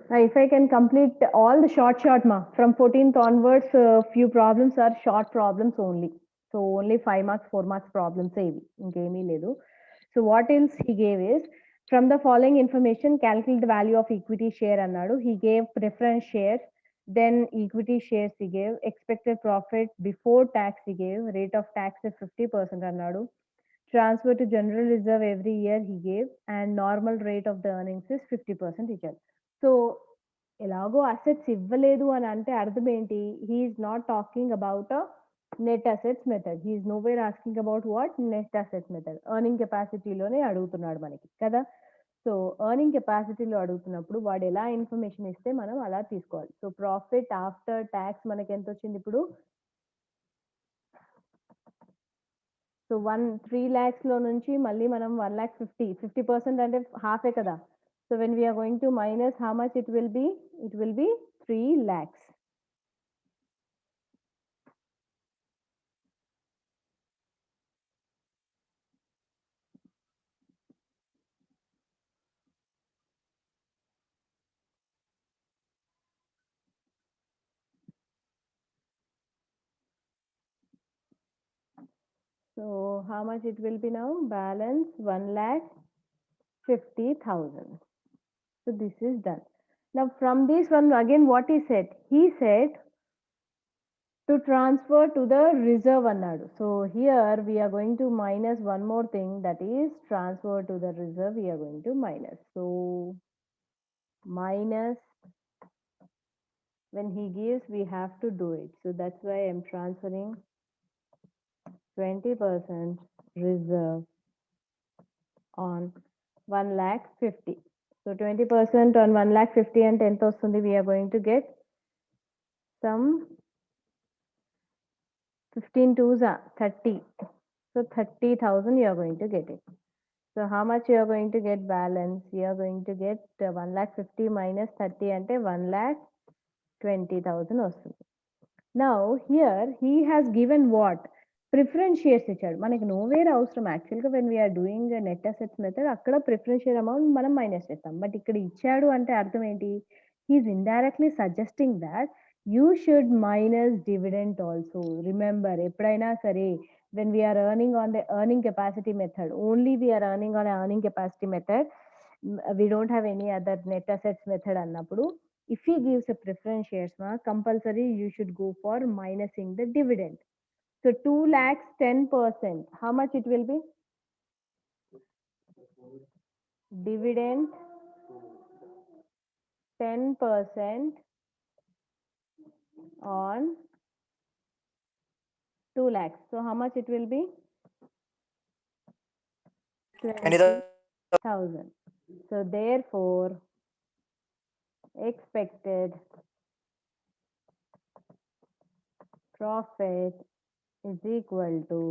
Now, if I can complete all the short ma, from 14th onwards, few problems are short problems only. So only 5 marks, 4 marks problems. So what else he gave is, from the following information, calculate the value of equity share annadu. He gave preference shares, then equity shares he gave, expected profit before tax he gave, rate of tax is 50% annadu. Transfer to general reserve every year he gave, and normal rate of the earnings is 50% ఇచ్చాడు. So ఎలాగో assets ఇవ్వలేదు అని అంటే అర్థం ఏంటి? He's not talking about a net assets method. He's nowhere asking about what net assets method. Earning కెపాసిటీలోనే అడుగుతున్నాడు మనకి కదా. సో ఎర్నింగ్ కెపాసిటీలో అడుగుతున్నప్పుడు వాడు ఎలా ఇన్ఫర్మేషన్ ఇస్తే మనం అలా తీసుకోవాలి. సో ప్రాఫిట్ ఆఫ్టర్ ట్యాక్స్ మనకి ఎంత వచ్చింది ఇప్పుడు? సో 3 lakhs లో నుంచి మళ్ళీ మనం 1,50,000, 50% అంటే హాఫే కదా. So when we are going to minus, how much it will be? It will be 3 lakhs. So how much it will be now? Balance 1,50,000. So this is done. Now from this one again, what he said? He said to transfer to the reserve annadu. So here we are going to minus one more thing, that is transfer to the reserve we are going to minus. So minus, when he gives we have to do it. So that's why I'm transferring 20% reserve on 1,50,000. So 20% on 1,50,000 and 10,000 we are going to get some 15 twos are 30. So 30,000 you are going to get it. So how much you are going to get balance? You are going to get 1,50,000 minus 30 and 1,20,000 వస్తుంది. Now here he has given what? Preference shares ఇచ్చాడు. మనకి nowhere అవసరం యాక్చువల్గా when we are doing net assets method, అక్కడ preference share amount మనం minus చేస్తాం. But ఇక్కడ ఇచ్చాడు అంటే అర్థం ఏంటి? He is indirectly suggesting that you should minus dividend also. Remember, ఎప్పుడైనా సరే when we are earning on the earning capacity method, only we are earning on a earning capacity method, we don't have any other net assets method annappudu, if he gives a preference shares ma, compulsory you should go for minusing the dividend. So 2 lakhs 10%, how much it will be? Dividend 10% on 2 lakhs. So how much it will be? 20,000. So therefore expected profit is equal to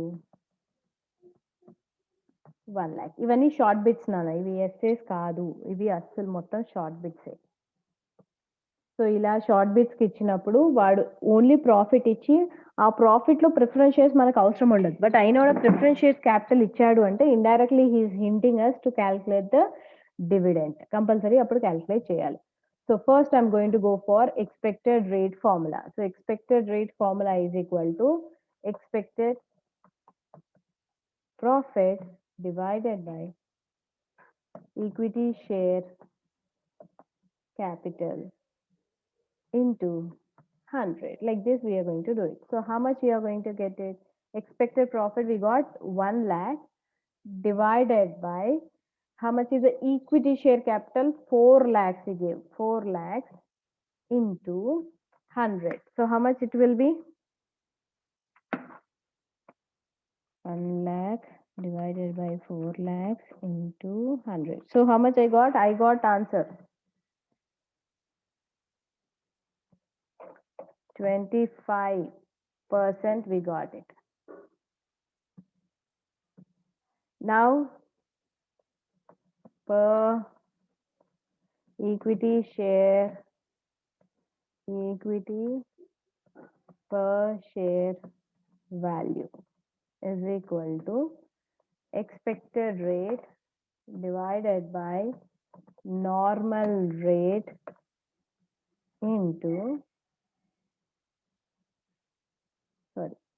1 lakh. ఇవన్నీ short bits నాన్న, ఇవి essays కాదు, ఇవి అస్సలు మొత్తం short బిట్సే. So ఇలా short బిట్స్కి ఇచ్చినప్పుడు వాడు ఓన్లీ ప్రాఫిట్ ఇచ్చి ఆ ప్రాఫిట్లో ప్రిఫరెన్స్ షేర్స్ మనకు అవసరం ఉండదు. బట్ అయినా కూడా ప్రిఫరెన్స్ షేర్స్ క్యాపిటల్ ఇచ్చాడు అంటే indirectly he is hinting us to calculate the dividend. Compulsory అప్పుడు క్యాల్కులేట్ చేయాలి. So first I'm going to go for expected rate formula. So expected rate formula is equal to expected profit divided by equity share capital into 100. Like this we are going to do it. So how much we are going to get it? Expected profit we got 1 lakh divided by how much is the equity share capital? 4 lakhs he gave. 4 lakhs into 100. So how much it will be? 1 lakh divided by 4 lakhs into 100. So how much I got? I got answer 25% we got it. Now per equity share, equity per share value is equal to expected rate divided by normal rate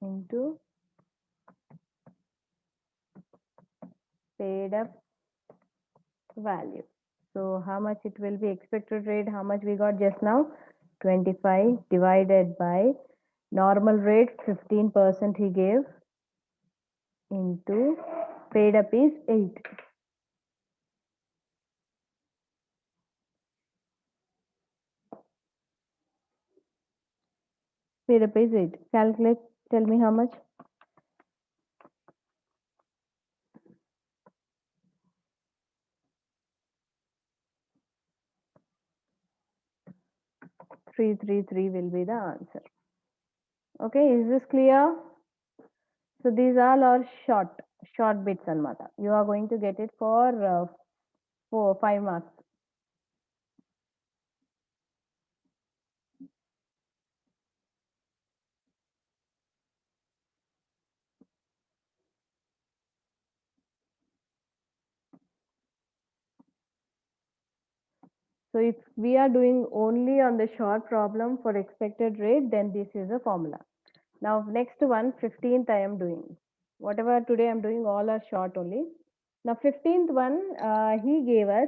into paid up value. So how much it will be expected rate? How much we got just now? 25 divided by normal rate 15% he gave into paid up is 8. Paid up is 8. Calculate. Tell me how much. 333 will be the answer. Okay, is this clear? So these all are short bits anamata. You are going to get it for 5 marks. So if we are doing only on the short problem for expected rate, then this is a formula. Now next one, 15th I am doing. Whatever today I am doing, all are short only. Now 15th one, he gave us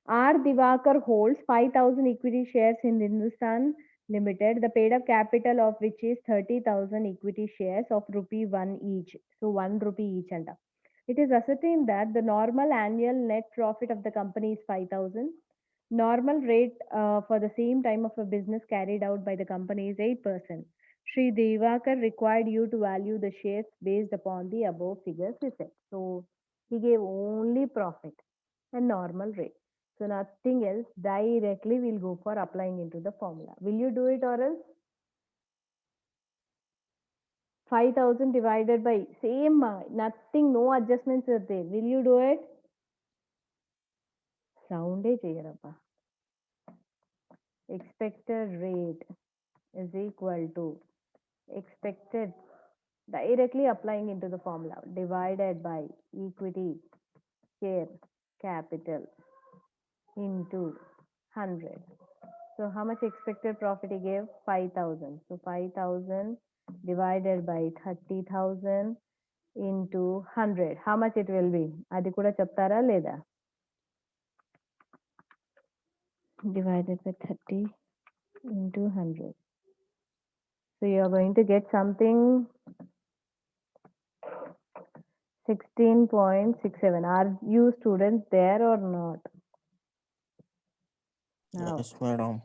R. Divakar holds 5,000 equity shares in Hindustan Limited. The paid up capital of which is 30,000 equity shares of rupee 1 each. So 1 rupee each. It is ascertained that the normal annual net profit of the company is 5,000. Normal rate for the same time of a business carried out by the company is 8%. Sri Devakar required you to value the shares based upon the above figures, he said. So he gave only profit and normal rate. So nothing else. Directly we'll go for applying into the formula. Will you do it or else? 5,000 divided by same, nothing, no adjustments are there. Will you do it? Sound cheyarappa. Expected rate is equal to expected, directly applying into the formula, divided by equity share capital into 100. So how much expected profit he gave? 5,000. So 5,000 divided by 30,000 into 100. How much it will be? Adi kuda cheptara leda? Divided by 30 into 100. So you are going to get something 16.67. Are you students there or not? Now, Yes, madam.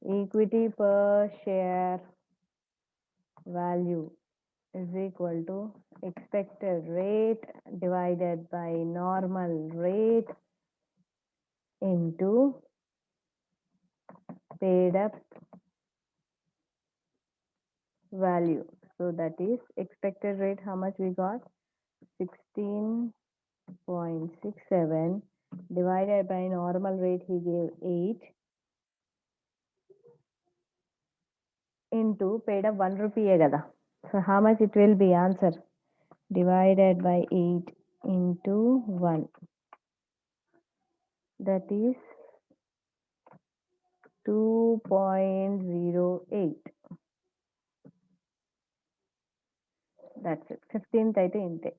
equity per share value is equal to expected rate divided by normal rate into paid up value. So that is expected rate. How much we got? 16.67 divided by normal rate he gave 8 into paid up 1 rupee kada. So how much it will be? Answer divided by 8 into 1. That is 2.08. That's it. 15th అయితే ఇంతే.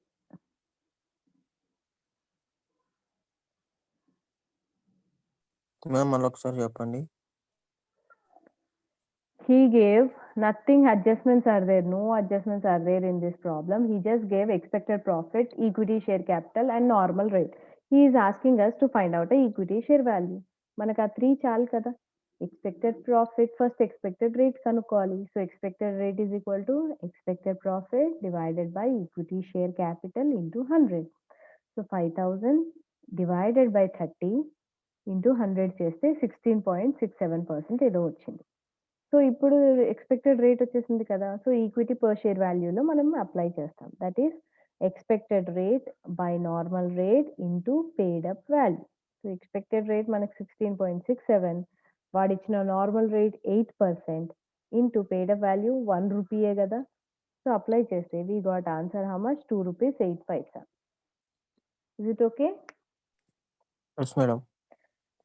Ma'am మళ్ళీ ఒకసారి చెప్పండి. He gave nothing adjustments are there. No adjustments are there in this problem. He just gave expected profit, equity share capital and normal rate. He is asking us to find out a equity share value. మనకు ఆ 3 చాలు కదా. Expected profit, first expected rate కనుక్కోవాలి. So expected rate is equal to expected profit divided by equity share capital into 100. So 5,000 divided by 30 into 100 చేస్తే 16.67% ఏదో వచ్చింది. So ఇప్పుడు expected rate వచ్చేసింది కదా. సో ఈక్విటీ పర్ షేర్ వాల్యూలో మనం అప్లై చేస్తాం. That is expected rate by normal rate into paid up value. So expected rate మనకి 16.67, వాడిచ్చిన normal rate 8% into పేడ్ up value 1 రూపీయే కదా. సో అప్లై చేస్తే we got answer how much? 2 rupees 8 paisa. Is it okay? Yes, madam.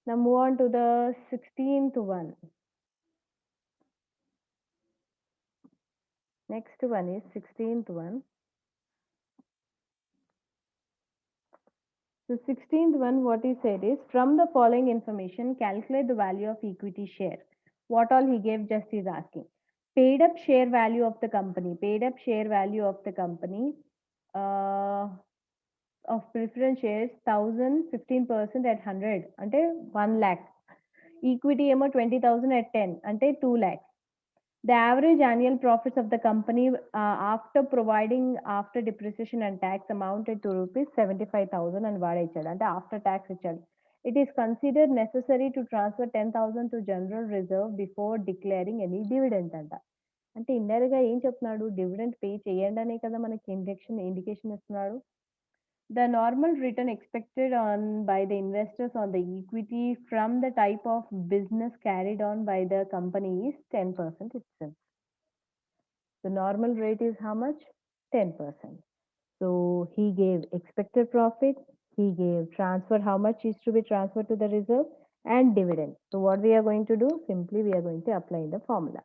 Now move on to the 16th one. Next one is 16th one. So 16th one, what he said is, from the following information, calculate the value of equity share. What all he gave just is asking. Paid up share value of the company. Paid up share value of the company of preference shares 1000, 15% at 100 అంటే 1 lakh. Equity ఏమో 20,000 at 10 అంటే 2 lakhs. The average annual profits of the company after providing after depreciation and tax amounted to rupees 75,000 and వాడే ఇచ్చాడు అంటే after tax ఇచ్చాడు. It is considered necessary to transfer 10,000 to general reserve before declaring any dividend అంట. అంటే indirect గా ఏం చెప్తున్నాడు, dividend pay చేయండి అనే కదా మనకి ఇండికేషన్ ఇస్తున్నాడు. The normal return expected on by the investors on the equity from the type of business carried on by the company is 10% itself. The normal rate is how much? 10%. So he gave expected profit, he gave transfer, how much is to be transferred to the reserve, and dividend. So what we are going to do? Simply we are going to apply the formula.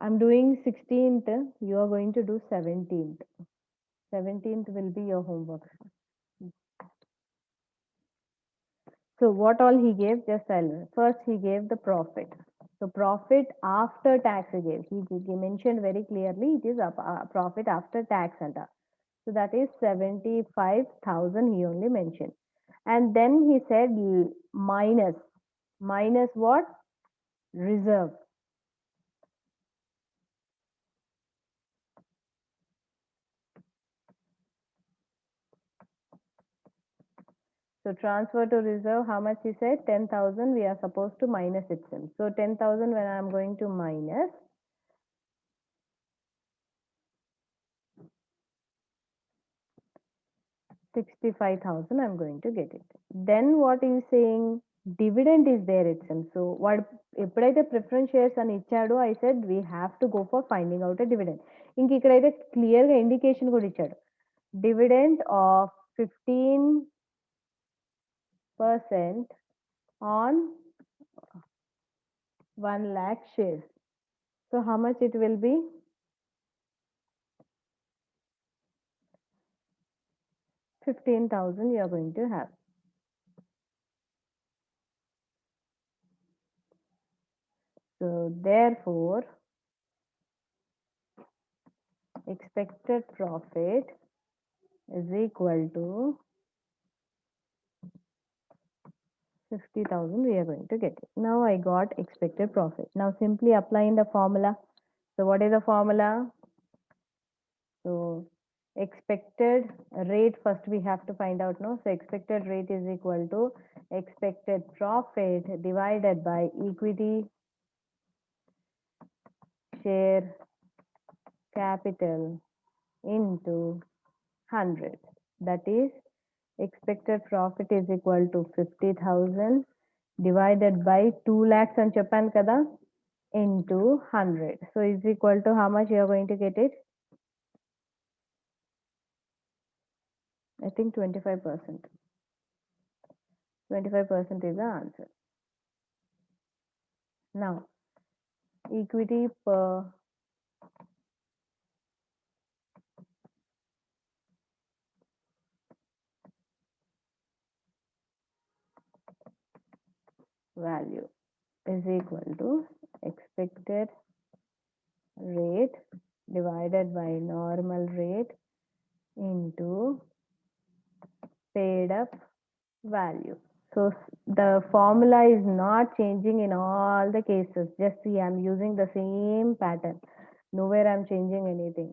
I'm doing 16th, you are going to do 17th. 17th will be your homework. So what all he gave, just I'll first he gave the profit. So profit after tax he gave. He mentioned very clearly it is profit after tax anta. So that is 75,000 he only mentioned. And then he said minus what? Reserve. So transfer to reserve, how much he said? 10,000 we are supposed to minus itself. So 10,000 when I am going to minus, $65,000 I'm going to get it. Then what is saying? Dividend is there itself. So what ఎప్పుడైతే preference shares అని ఇచ్చాడో I said we have to go for finding out a dividend. ఇంక ఇక్కడైతే clear గా indication కూడా ఇచ్చాడు. Dividend of 15% on 1 lakh shares. So how much it will be? 15,000 you are going to have. So therefore expected profit is equal to 50,000 we are going to get it. Now I got expected profit. Now simply applying the formula. So what is the formula? So expected rate first we have to find out, no? So expected rate is equal to expected profit divided by equity share capital into 100. That is expected profit is equal to 50,000 divided by 2 lakhs and చెప్పాను కదా into 100. So is equal to how much you are going to get it? I think 25%. 25% is the answer. Now equity per value is equal to expected rate divided by normal rate into paid up value. So the formula is not changing in all the cases. Just see, I'm using the same pattern. Nowhere I'm changing anything.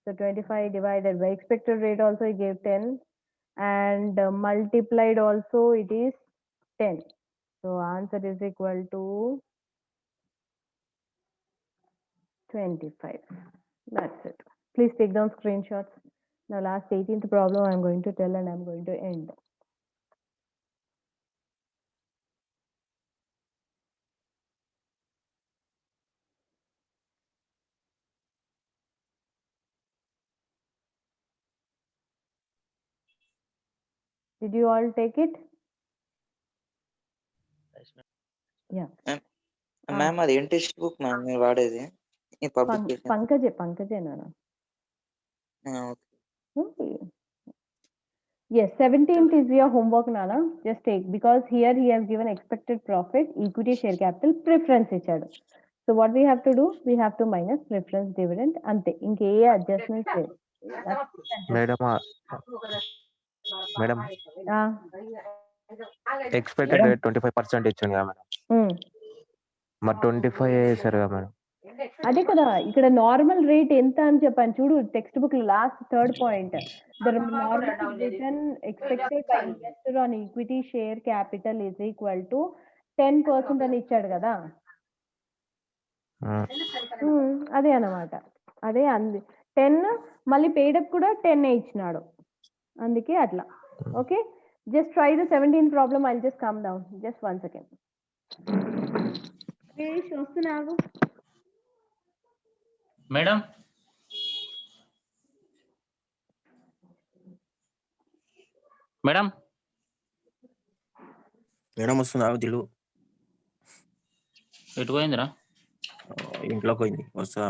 So 25 divided by expected rate also I gave 10 and multiplied also it is 10. So answer is equal to 25. That's it. Please take down screenshots. Now last 18th problem I'm going to tell and I'm going to end. Did you all take it? Yes, ma'am. Yeah. Ma'am, ma'am అది ఏం text book ma'am మీరు వాడేది ఈ publication? పంకజే నాన్న. Okay. Yes, 17th is your homework, Nana. Just take, because here he has given expected profit, equity share capital, preference ichadu. So what we have to do? We have to minus preference dividend. Ante. Inke adjustments లేదు. Madam madam Ah. Expected rate 25% ఇచ్చింది కదా madam. మరి 25 వేసారు కదా madam. అదే కదా ఇక్కడ normal rate ఎంత అని చెప్పాను చూడు, text book last third point. The normal return expected by investor on equity share capital is equal to 10% అని ఇచ్చాడు కదా. అదే అన్నమాట, అదే అంది 10, మళ్ళీ పేడప్ కూడా 10 ఇచ్చినాడు, అందుకే అట్లా. Okay, just try the 17th problem. I just come down just 1 second. వస్తున్నావు మేడం? మేడం మేడం వస్తుందా? దిలు ఎటు పోయిందిరా? ఇంట్లోకి పోయింది, వస్తుందా?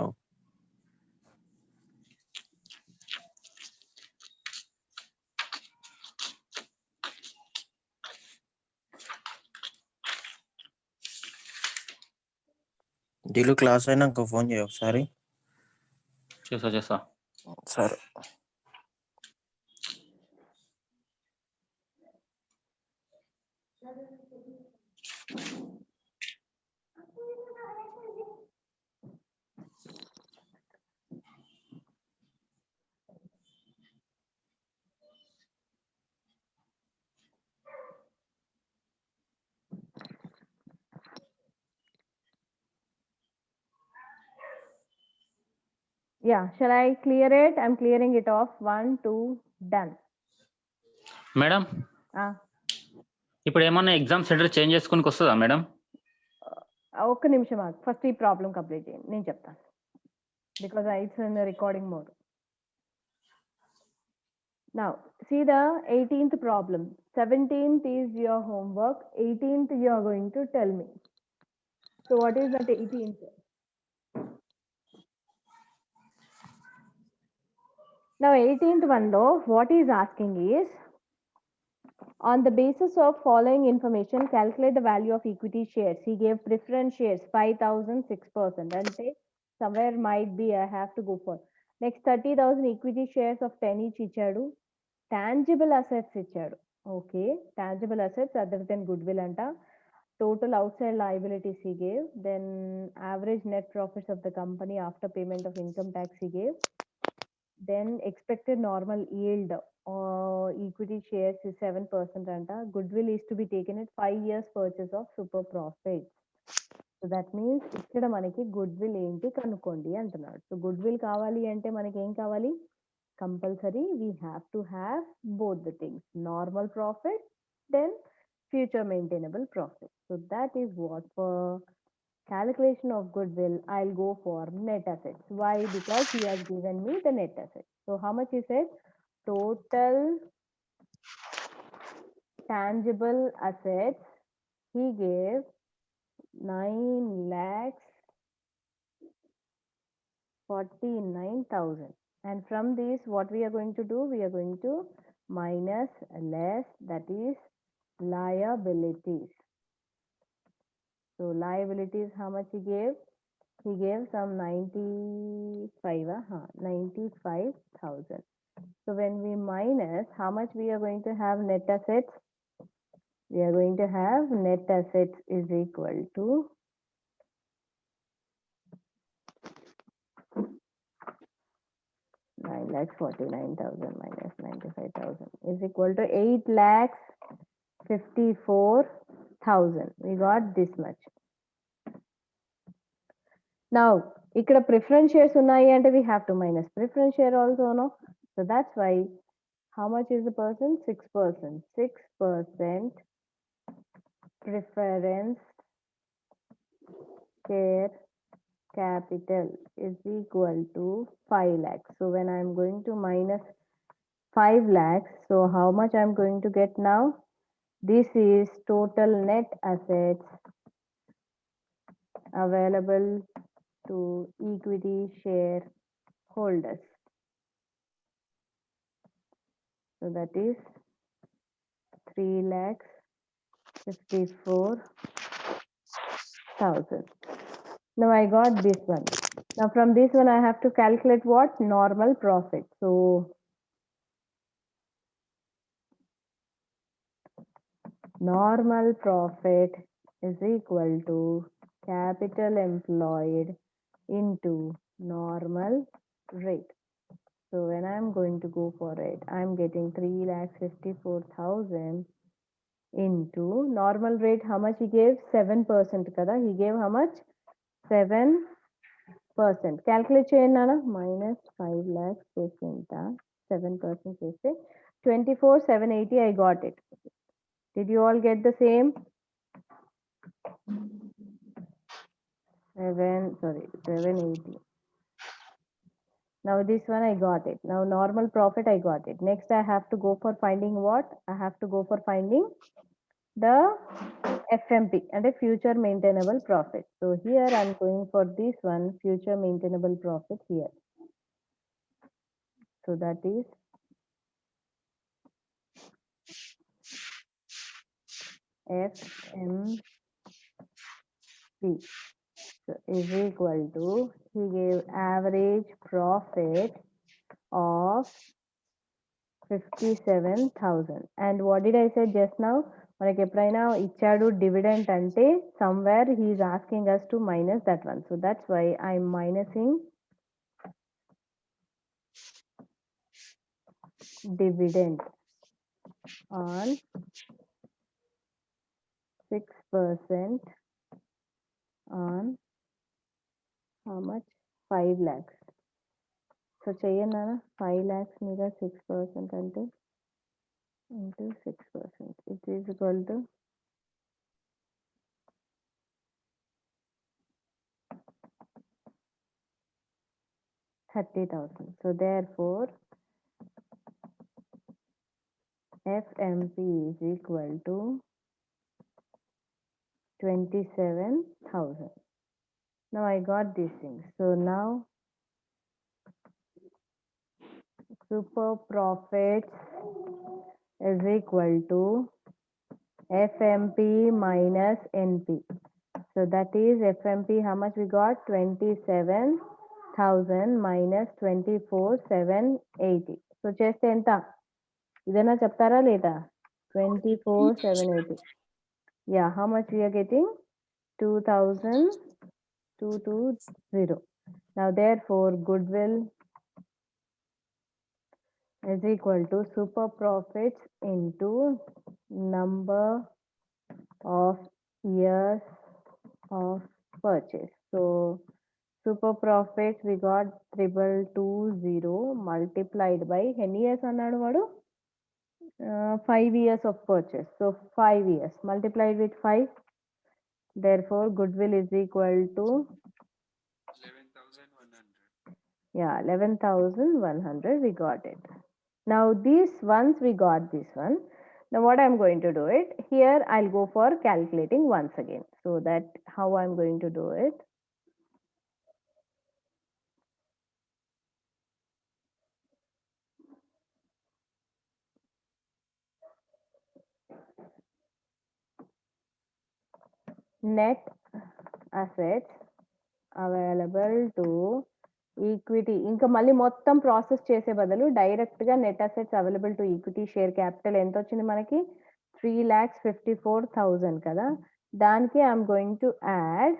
దిలు క్లాస్ అయినాక ఫోన్ చేయ ఒకసారి. చేస్తా. సరే. Yeah, shall I clear it? I'm clearing it off. 1, 2, done. Madam ఇప్పుడు ఏమన్నా ఎగ్జామ్ సెంటర్ చేంజ్ చేసుకునికి వస్తుందా మేడం? ఒక్క నిమిషం ఆగు, ఫస్ట్ ఈ ప్రాబ్లం కంప్లీట్ చేయండి, నేను చెప్తాను. Because it's in recording mode. Now see the 18th problem. 17th is your homework, 18th you are going to tell me. So what is that 18th? Now 18th one though, what he is asking is, on the basis of following information, calculate the value of equity shares. He gave preference shares 5,006%. And somewhere might be I have to go for. Next 30,000 equity shares of 10 each ichadu. Tangible assets ichadu. Okay, tangible assets other than goodwill anta. Total outside liabilities he gave. Then average net profits of the company after payment of income tax he gave. Then expected normal yield equity shares is 7% anta. Goodwill is to be taken at 5 years purchase of super profits. So that means ikkada manaki goodwill enti kanukondi antunnadu. So goodwill kavali ante manaki em kavali? Compulsory we have to have both the things, normal profit then future maintainable profit. So that is what for calculation of goodwill I'll go for net assets. Why? Because he has given me the net assets. So how much is it? Total tangible assets he gave 9,49,000. And from this what we are going to do? We are going to minus less, that is liabilities. So liabilities, how much he gave? He gave some 95,000. So when we minus, how much we are going to have net assets? We are going to have net assets is equal to 9,49,000 minus 95,000 is equal to 8,54,000. We got this much. Now ikkada preference shares unnayi ante we have to minus preference share also, no? So that's why how much is the person? 6%. 6% preference share capital is equal to 5 lakhs. So when I am going to minus 5 lakhs, so how much I am going to get now? This is total net assets available to equity shareholders. So that is 3,54,000. Now I got this one. Now from this one I have to calculate what? Normal profit. So normal profit is equal to capital employed into normal rate. So when I'm going to go for it, I'm getting 3,54,000 into normal rate. How much he gave? 7% kada. He gave how much? 7%. Calculate చేయండి నాన్న. minus 5 lakhs చేస్తే ఎంత? 7% చేస్తే 24,780. I got it. Did you all get the same? 780. Now this one I got it. Now normal profit I got it. Next I have to go for finding what? I have to go for finding the FMP and a future maintainable profit. So here I'm going for this one, future maintainable profit here. So that is FMP. So is equal to, he gave average profit of 57,000. And what did I say just now? మనకి ఎప్పుడైనా ఇచ్చాడు dividend అంటే somewhere he is asking us to minus that one. So that's why I'm minusing dividend on 6% on how much? 5 lakhs. So చెయ్యండి నాన్న, 5 lakhs మీద 6% అంటే into 6%. It is equal to 30,000. So therefore FMP is equal to 27,000. Now I got these things. So now super profits is equal to FMP minus NP. So that is FMP, how much we got? 27,000 minus 24,780. So చేస్తే ఎంత? ఇదేనా చెప్తారా లేదా? 24,780. Yeah, how much we are getting? 2,220. Now therefore goodwill is equal to super profits into number of years of purchase. So super profits we got 2,220 multiplied by ఎన్ని years అన్నాడు వాడు? 5 years of purchase. So 5 years multiplied with 5. Therefore goodwill is equal to 11,100. We got it. Now this once we got this one, now what I'm going to do it here, I'll go for calculating once again. So that how I'm going to do it. Net assets available to equity, ఇంకా మళ్ళీ మొత్తం process చేసే బదులు direct గా net assets available to equity share capital ఎంత వచ్చింది మనకి? 3,54,000 కదా. దానికి I'm going to add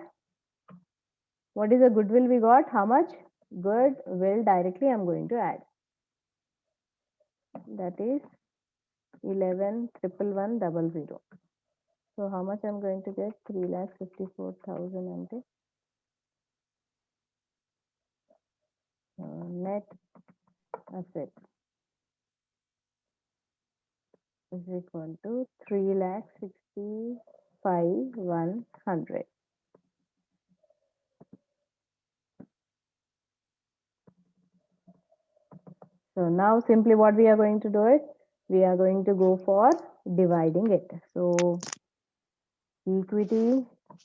what is the goodwill we got? How much? Goodwill directly I'm going to add. That is 11,111,000. So how much I'm going to get? 3,54,000 ante net asset is equal to 3,65,100. So now simply what we are going to do it, we are going to go for dividing it. So equity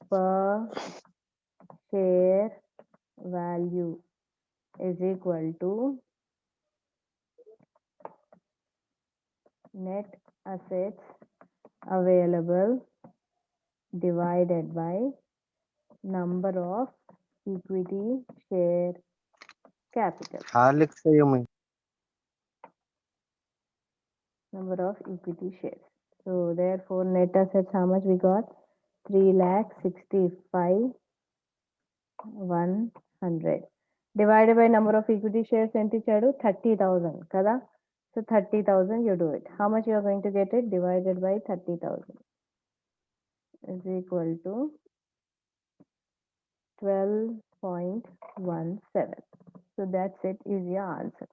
per share value is equal to net assets available divided by number of equity share capital. Horlicks ఏమి Number of equity shares. So therefore net assets, how much we got? 3,65,100 divided by number of equity shares enti ichadu 30,000 kada. So 30,000 you do it. How much you are going to get it? Divided by 30,000 is equal to 12.17. So that's it, is your answer.